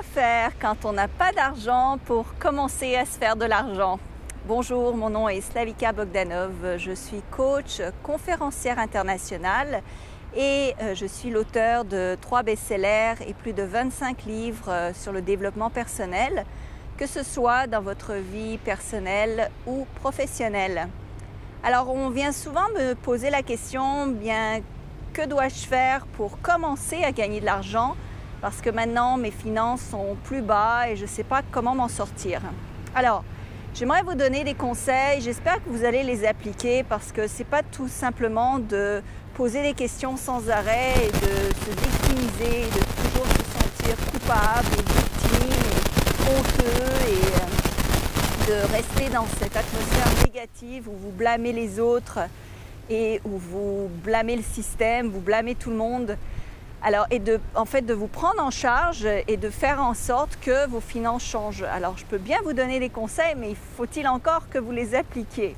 Quoi faire quand on n'a pas d'argent pour commencer à se faire de l'argent? Bonjour, mon nom est Slavika Bogdanov, je suis coach, conférencière internationale et je suis l'auteur de 3 best-sellers et plus de 25 livres sur le développement personnel, que ce soit dans votre vie personnelle ou professionnelle. Alors on vient souvent me poser la question, bien, que dois-je faire pour commencer à gagner de l'argent? Parce que maintenant mes finances sont plus bas et je ne sais pas comment m'en sortir. Alors, j'aimerais vous donner des conseils, j'espère que vous allez les appliquer parce que ce n'est pas tout simplement de poser des questions sans arrêt et de se victimiser, de toujours se sentir coupable et victime et honteux et de rester dans cette atmosphère négative où vous blâmez les autres et où vous blâmez le système, vous blâmez tout le monde. Alors, et de vous prendre en charge et de faire en sorte que vos finances changent. Alors, je peux bien vous donner des conseils, mais faut-il encore que vous les appliquiez?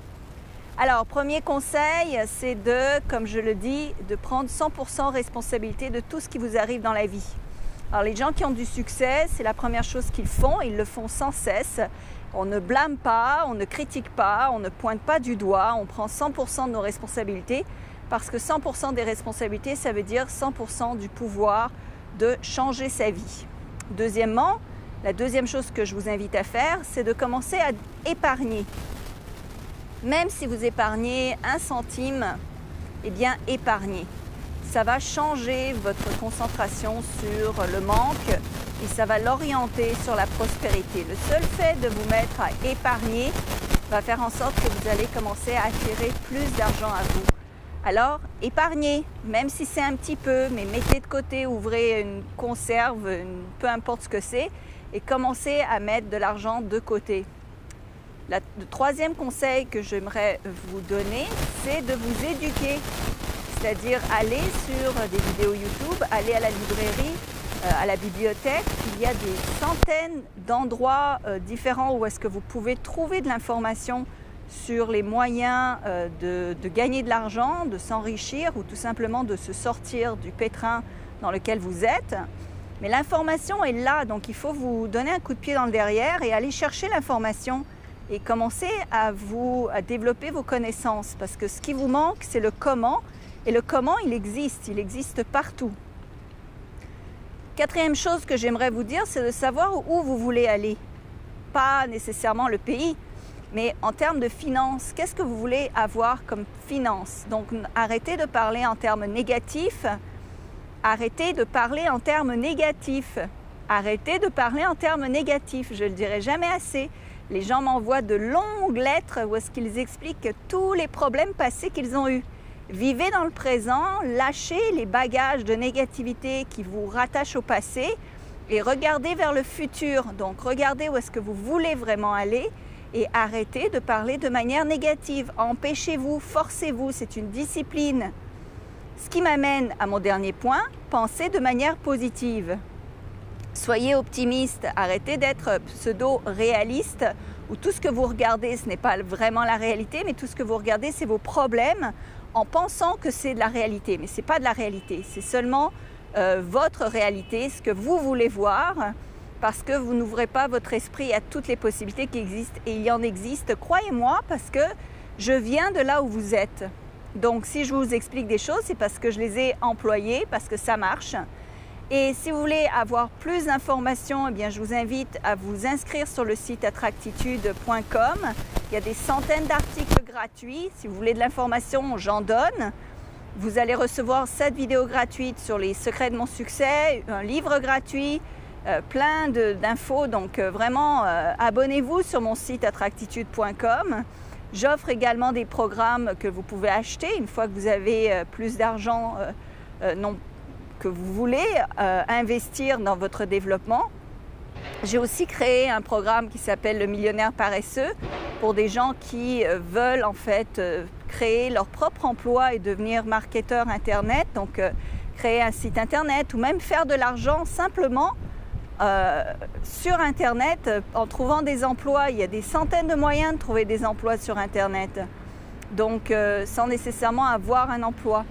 Alors, premier conseil, c'est comme je le dis, de prendre 100% responsabilité de tout ce qui vous arrive dans la vie. Alors, les gens qui ont du succès, c'est la première chose qu'ils font, ils le font sans cesse. On ne blâme pas, on ne critique pas, on ne pointe pas du doigt, on prend 100% de nos responsabilités. Parce que 100% des responsabilités, ça veut dire 100% du pouvoir de changer sa vie. Deuxièmement, la deuxième chose que je vous invite à faire, c'est de commencer à épargner. Même si vous épargnez 1 centime, eh bien épargnez. Ça va changer votre concentration sur le manque et ça va l'orienter sur la prospérité. Le seul fait de vous mettre à épargner va faire en sorte que vous allez commencer à attirer plus d'argent à vous. Alors, épargnez, même si c'est un petit peu, mais mettez de côté, ouvrez une conserve, peu importe ce que c'est, et commencez à mettre de l'argent de côté. Le troisième conseil que j'aimerais vous donner, c'est de vous éduquer, c'est-à-dire aller sur des vidéos YouTube, aller à la librairie, à la bibliothèque. Il y a des centaines d'endroits différents où est-ce que vous pouvez trouver de l'information sur les moyens de gagner de l'argent, de s'enrichir ou tout simplement de se sortir du pétrin dans lequel vous êtes. Mais l'information est là, donc il faut vous donner un coup de pied dans le derrière et aller chercher l'information et commencer à développer vos connaissances parce que ce qui vous manque, c'est le comment et le comment, il existe partout. Quatrième chose que j'aimerais vous dire, c'est de savoir où vous voulez aller. Pas nécessairement le pays, mais en termes de finances, qu'est-ce que vous voulez avoir comme finances? Donc, arrêtez de parler en termes négatifs. Arrêtez de parler en termes négatifs. Arrêtez de parler en termes négatifs. Je ne le dirai jamais assez. Les gens m'envoient de longues lettres où est-ce qu'ils expliquent tous les problèmes passés qu'ils ont eus. Vivez dans le présent, lâchez les bagages de négativité qui vous rattachent au passé et regardez vers le futur. Donc, regardez où est-ce que vous voulez vraiment aller. Et arrêtez de parler de manière négative. Empêchez-vous, forcez-vous, c'est une discipline. Ce qui m'amène à mon dernier point, pensez de manière positive. Soyez optimiste, arrêtez d'être pseudo-réaliste où tout ce que vous regardez, ce n'est pas vraiment la réalité, mais tout ce que vous regardez, c'est vos problèmes en pensant que c'est de la réalité. Mais ce n'est pas de la réalité, c'est seulement votre réalité, ce que vous voulez voir. Parce que vous n'ouvrez pas votre esprit à toutes les possibilités qui existent. Et il y en existe, croyez-moi, parce que je viens de là où vous êtes. Donc, si je vous explique des choses, c'est parce que je les ai employées, parce que ça marche. Et si vous voulez avoir plus d'informations, eh bien, je vous invite à vous inscrire sur le site attractitude.com. Il y a des centaines d'articles gratuits. Si vous voulez de l'information, j'en donne. Vous allez recevoir 7 vidéos gratuites sur les secrets de mon succès, un livre gratuit, plein d'infos, donc vraiment abonnez-vous sur mon site attractitude.com. J'offre également des programmes que vous pouvez acheter une fois que vous avez plus d'argent que vous voulez investir dans votre développement. J'ai aussi créé un programme qui s'appelle le millionnaire paresseux pour des gens qui veulent en fait créer leur propre emploi et devenir marketeur internet, donc créer un site internet ou même faire de l'argent simplement sur Internet en trouvant des emplois. Il y a des centaines de moyens de trouver des emplois sur Internet, donc sans nécessairement avoir un emploi.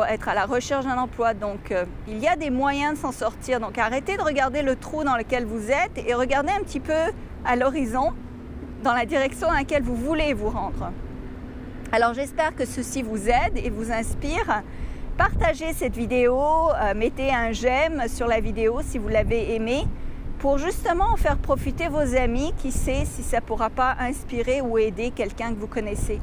être à la recherche d'un emploi. Donc, il y a des moyens de s'en sortir. Donc, arrêtez de regarder le trou dans lequel vous êtes et regardez un petit peu à l'horizon, dans la direction dans laquelle vous voulez vous rendre. Alors, j'espère que ceci vous aide et vous inspire. Partagez cette vidéo, mettez un j'aime sur la vidéo si vous l'avez aimée, pour justement faire profiter vos amis, qui sait si ça ne pourra pas inspirer ou aider quelqu'un que vous connaissez.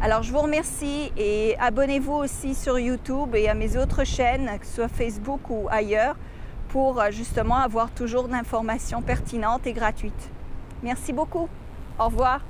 Alors je vous remercie et abonnez-vous aussi sur YouTube et à mes autres chaînes, que ce soit Facebook ou ailleurs, pour justement avoir toujours d'informations pertinentes et gratuites. Merci beaucoup. Au revoir.